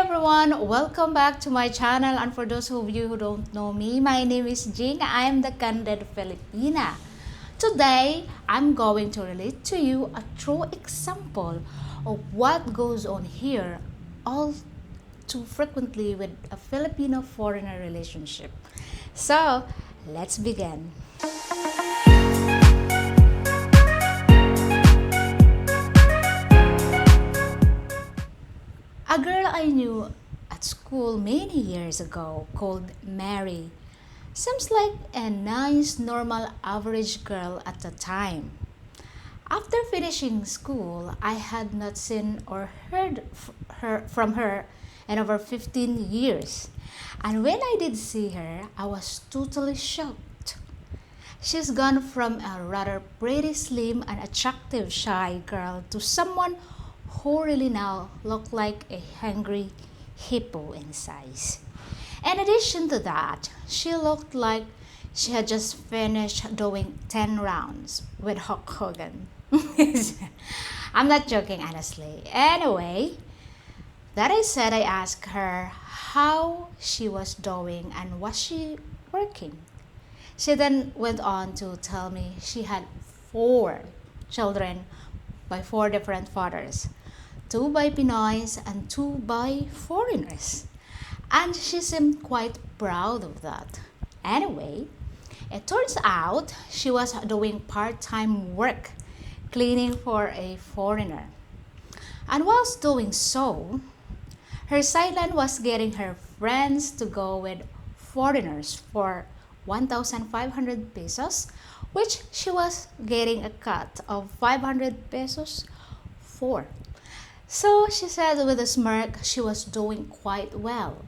everyone, welcome back to my channel. And for those of you who don't know me, my name is Jing. I am the Candid Filipina. Today, I'm going to relate to you a true example of what goes on here all too frequently with a Filipino foreigner relationship. So, let's begin. A girl I knew at school many years ago called Mary seems like a nice, normal, average girl at the time. After finishing school, I had not seen or heard from her in over 15 years. And when I did see her, I was totally shocked. She's gone from a rather pretty, slim, and attractive shy girl to someone who really now looked like a hungry hippo in size. In addition to that, she looked like she had just finished doing 10 rounds with Hulk Hogan. I'm not joking, honestly. Anyway, that I said, I asked her how she was doing and was she working. She then went on to tell me she had four children by four different fathers, two by Pinoys and two by foreigners. And she seemed quite proud of that. Anyway, it turns out she was doing part-time work cleaning for a foreigner. And whilst doing so, her sideline was getting her friends to go with foreigners for 1,500 pesos, which she was getting a cut of 500 pesos for. So she said with a smirk she was doing quite well.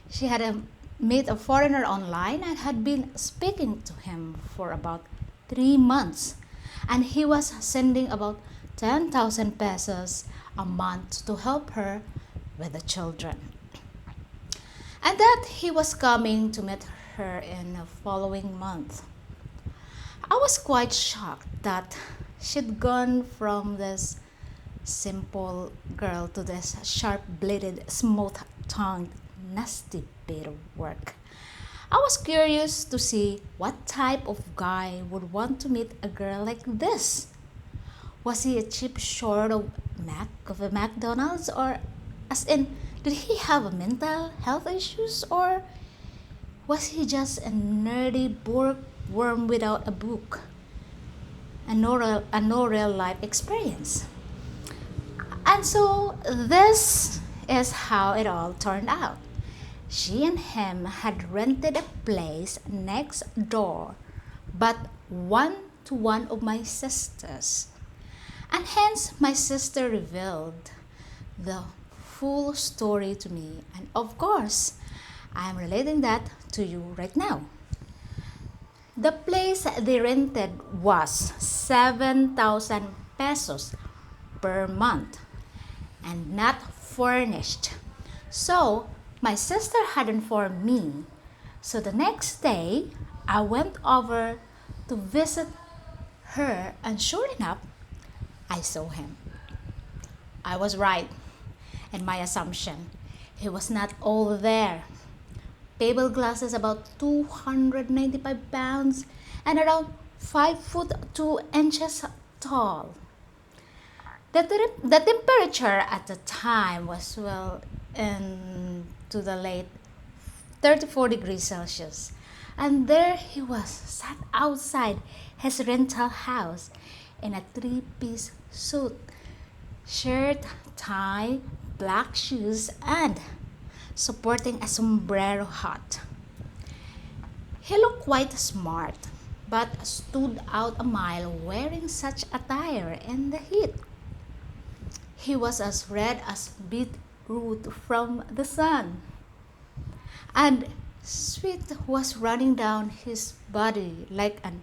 She had met a foreigner online and had been speaking to him for about 3 months, and he was sending about 10,000 pesos a month to help her with the children. And that he was coming to meet her in the following month. I was quite shocked that she'd gone from this simple girl to this sharp-bladed, smooth-tongued, nasty bit of work. I was curious to see what type of guy would want to meet a girl like this. Was he a cheap short of a McDonald's, or as in, did he have mental health issues, or was he just a nerdy bookworm without a book and no real life experience? And so this is how it all turned out. She and him had rented a place next door, but one to one of my sisters. And hence my sister revealed the full story to me. And of course, I'm relating that to you right now. The place they rented was 7,000 pesos per month and not furnished. So my sister had informed me. So the next day, I went over to visit her, and sure enough, I saw him. I was right in my assumption. He was not all there. Table glasses about 295 pounds and around 5 foot 2 inches tall. The temperature at the time was well into the late 34 degrees Celsius. And there he was, sat outside his rental house in a three-piece suit, shirt, tie, black shoes, and supporting a sombrero hat. He looked quite smart, but stood out a mile wearing such attire in the heat. He was as red as beetroot from the sun, and sweat was running down his body like an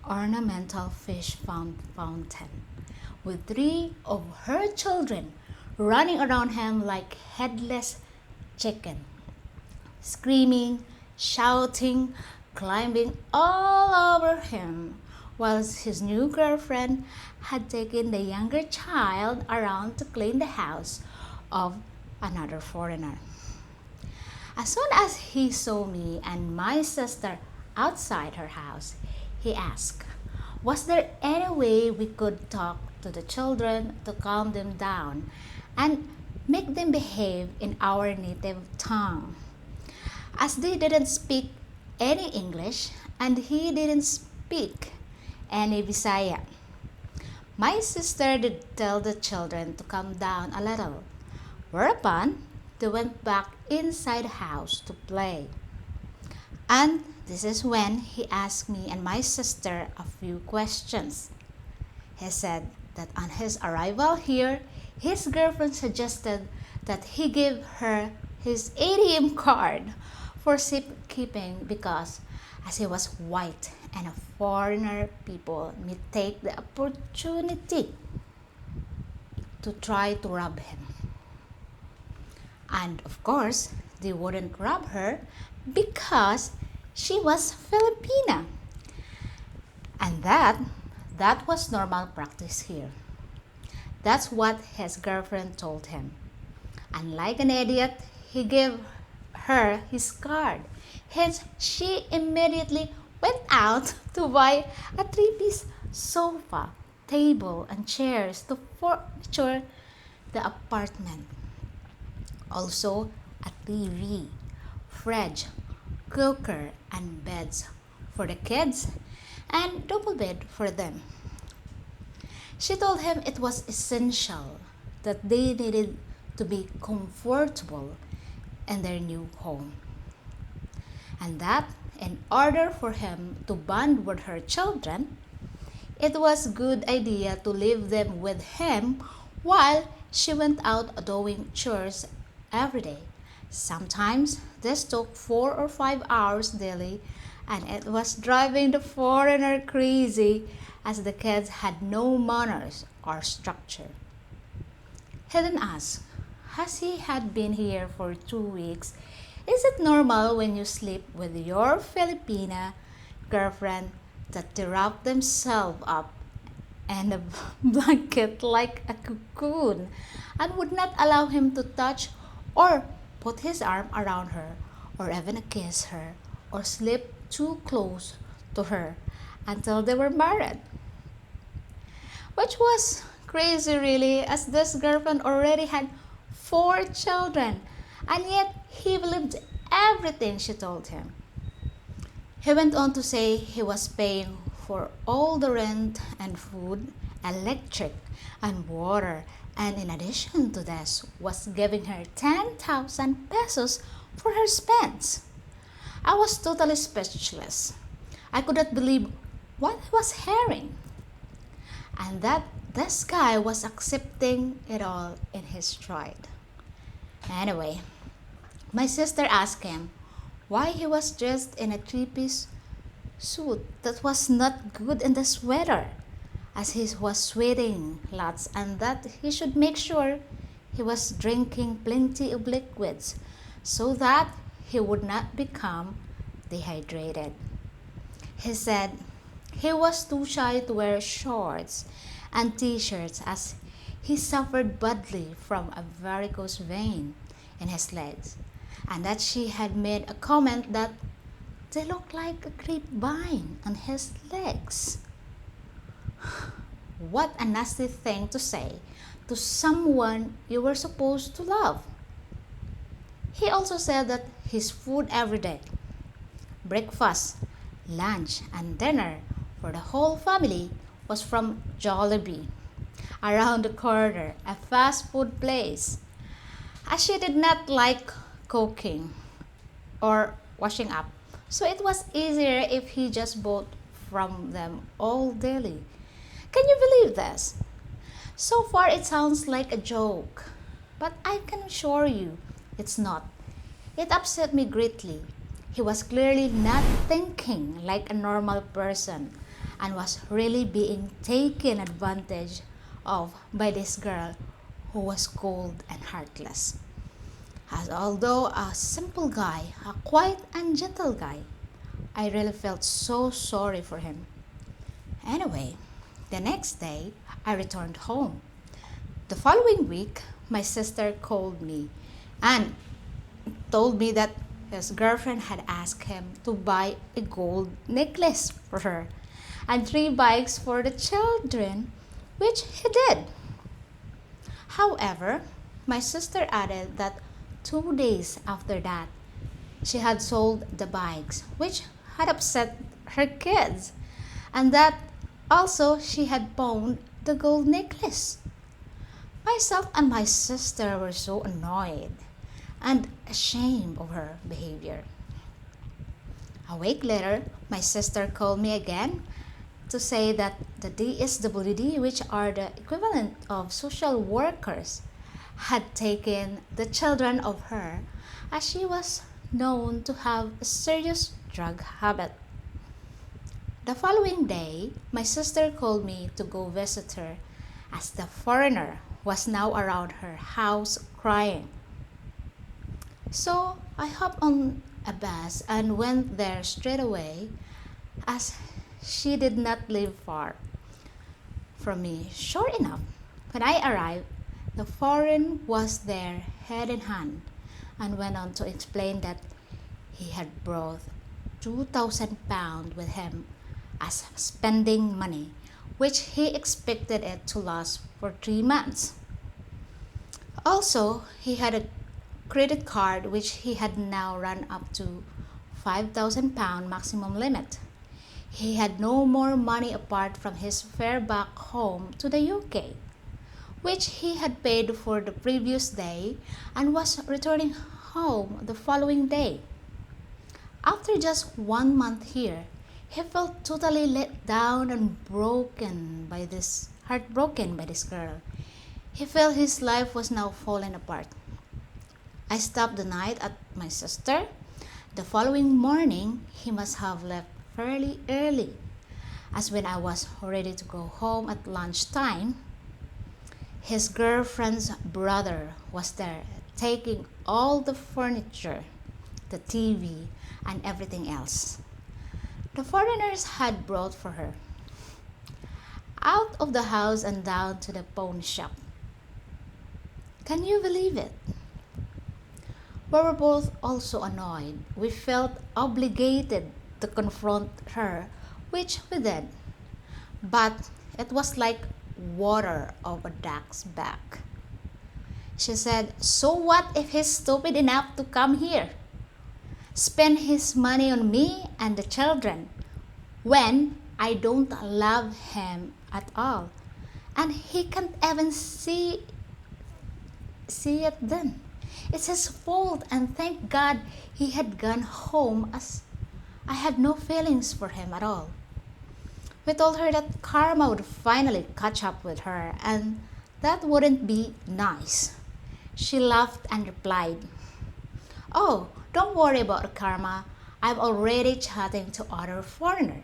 ornamental fish fountain, with three of her children running around him like headless chicken, screaming, shouting, climbing all over him, whilst his new girlfriend had taken the younger child around to clean the house of another foreigner. As soon as he saw me and my sister outside her house, he asked, was there any way we could talk to the children to calm them down and make them behave in our native tongue? As they didn't speak any English and he didn't speak any Visaya. My sister did tell the children to calm down a little, whereupon they went back inside the house to play. And this is when he asked me and my sister a few questions. He said that on his arrival here, his girlfriend suggested that he give her his ATM card for safekeeping because as he was white and a foreigner, people may take the opportunity to try to rob him. And of course, they wouldn't rob her because she was Filipina. And that was normal practice here. That's what his girlfriend told him. And like an idiot, he gave her his card. Hence, she immediately went out to buy a three-piece sofa, table, and chairs to furniture the apartment. Also, a TV, fridge, cooker, and beds for the kids, and double bed for them. She told him it was essential that they needed to be comfortable in their new home. And that in order for him to bond with her children, it was a good idea to leave them with him while she went out doing chores every day. Sometimes this took 4 or 5 hours daily, and it was driving the foreigner crazy as the kids had no manners or structure. He then asked, as he had been here for 2 weeks, is it normal when you sleep with your Filipina girlfriend that they wrap themselves up in a blanket like a cocoon and would not allow him to touch or put his arm around her or even kiss her or sleep too close to her until they were married? Which was crazy really, as this girlfriend already had 4 children, and yet he believed everything she told him. He went on to say he was paying for all the rent and food, electric and water, and in addition to this was giving her 10,000 pesos for her spends. I was totally speechless. I could not believe what I was hearing, and that this guy was accepting it all in his stride. Anyway, my sister asked him why he was dressed in a three-piece suit that was not good in this weather, as he was sweating lots, and that he should make sure he was drinking plenty of liquids so that he would not become dehydrated. He said he was too shy to wear shorts and t-shirts as he suffered badly from a varicose vein in his legs, and that she had made a comment that they looked like a grapevine on his legs. What a nasty thing to say to someone you were supposed to love. He also said that his food every day, breakfast, lunch, and dinner for the whole family was from Jollibee, around the corner, a fast food place, as she did not like cooking or washing up. So it was easier if he just bought from them all daily. Can you believe this? So far it sounds like a joke, but I can assure you it's not. It upset me greatly. He was clearly not thinking like a normal person and was really being taken advantage of by this girl who was cold and heartless. As although a simple guy, a quiet and gentle guy, I really felt so sorry for him. Anyway, the next day I returned home. The following week, my sister called me and told me that his girlfriend had asked him to buy a gold necklace for her and three bikes for the children, which he did. However, my sister added that 2 days after that, she had sold the bikes, which had upset her kids, and that also she had pawned the gold necklace. Myself and my sister were so annoyed and ashamed of her behavior. A week later, my sister called me again to say that the DSWD, which are the equivalent of social workers, had taken the children of her as she was known to have a serious drug habit. The following day, my sister called me to go visit her as the foreigner was now around her house crying. So I hopped on a bus and went there straight away as she did not live far from me. Sure enough, when I arrived, the foreign was there head in hand and went on to explain that he had brought £2,000 with him as spending money, which he expected it to last for 3 months. Also, he had a credit card which he had now run up to £5,000 maximum limit. He had no more money apart from his fare back home to the UK, which he had paid for the previous day and was returning home the following day. After just 1 month here, he felt totally let down and heartbroken by this girl. He felt his life was now falling apart. I stopped the night at my sister. The following morning, he must have left fairly early, as when I was ready to go home at lunchtime, his girlfriend's brother was there taking all the furniture, the TV, and everything else the foreigners had brought for her, out of the house and down to the pawn shop. Can you believe it? We were both also annoyed. We felt obligated to confront her, which we did. But it was like water off a duck's back. She said, "So what if he's stupid enough to come here? Spend his money on me and the children when I don't love him at all. And he can't even see it then. It's his fault, and thank God he had gone home as I had no feelings for him at all." We told her that karma would finally catch up with her and that wouldn't be nice. She laughed and replied, "Oh, don't worry about the karma. I'm already chatting to other foreigner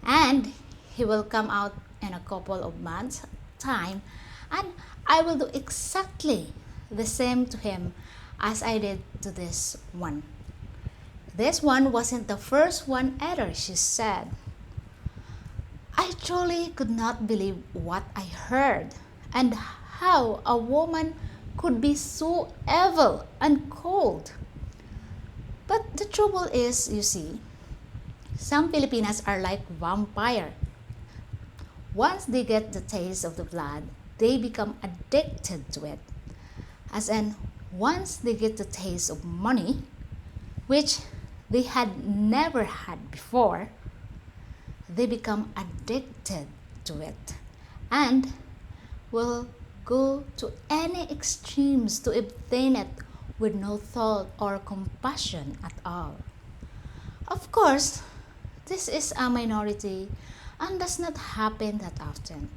and he will come out in a couple of months time and I will do exactly the same to him as I did to this one. This one wasn't the first one either," she said. I truly could not believe what I heard and how a woman could be so evil and cold. But the trouble is, you see, some Filipinas are like vampire. Once they get the taste of the blood, they become addicted to it. As in, once they get the taste of money, which they had never had before, they become addicted to it and will go to any extremes to obtain it with no thought or compassion at all. Of course, this is a minority and does not happen that often,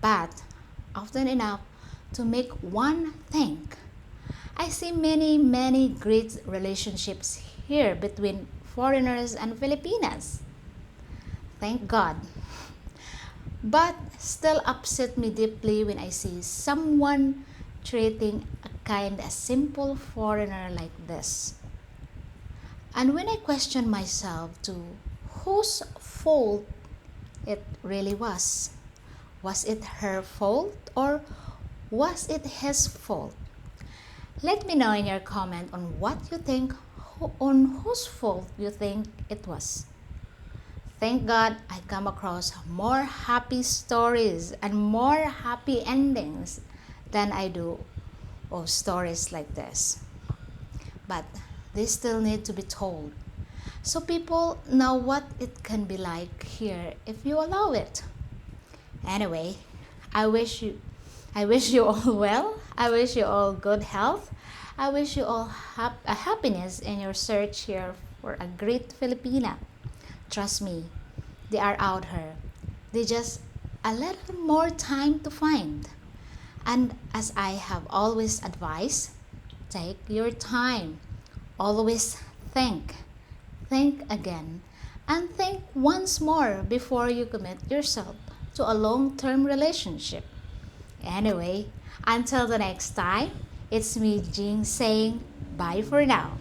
but often enough to make one think. I see many great relationships here between foreigners and Filipinas. Thank God. But still upset me deeply when I see someone treating a kind, a simple foreigner like this. And when I question myself to whose fault it really was it her fault or was it his fault? Let me know in your comment on what you think, on whose fault you think it was. Thank God I come across more happy stories and more happy endings than I do of stories like this. But they still need to be told so people know what it can be like here if you allow it. Anyway, I wish you I wish you all well. I wish you all good health. I wish you all a happiness in your search here for a great Filipina. Trust me, they are out here. They just a little more time to find. And as I have always advised, take your time. Always think. Think again. And think once more before you commit yourself to a long term relationship. Anyway, until the next time, it's me, Jing, saying bye for now.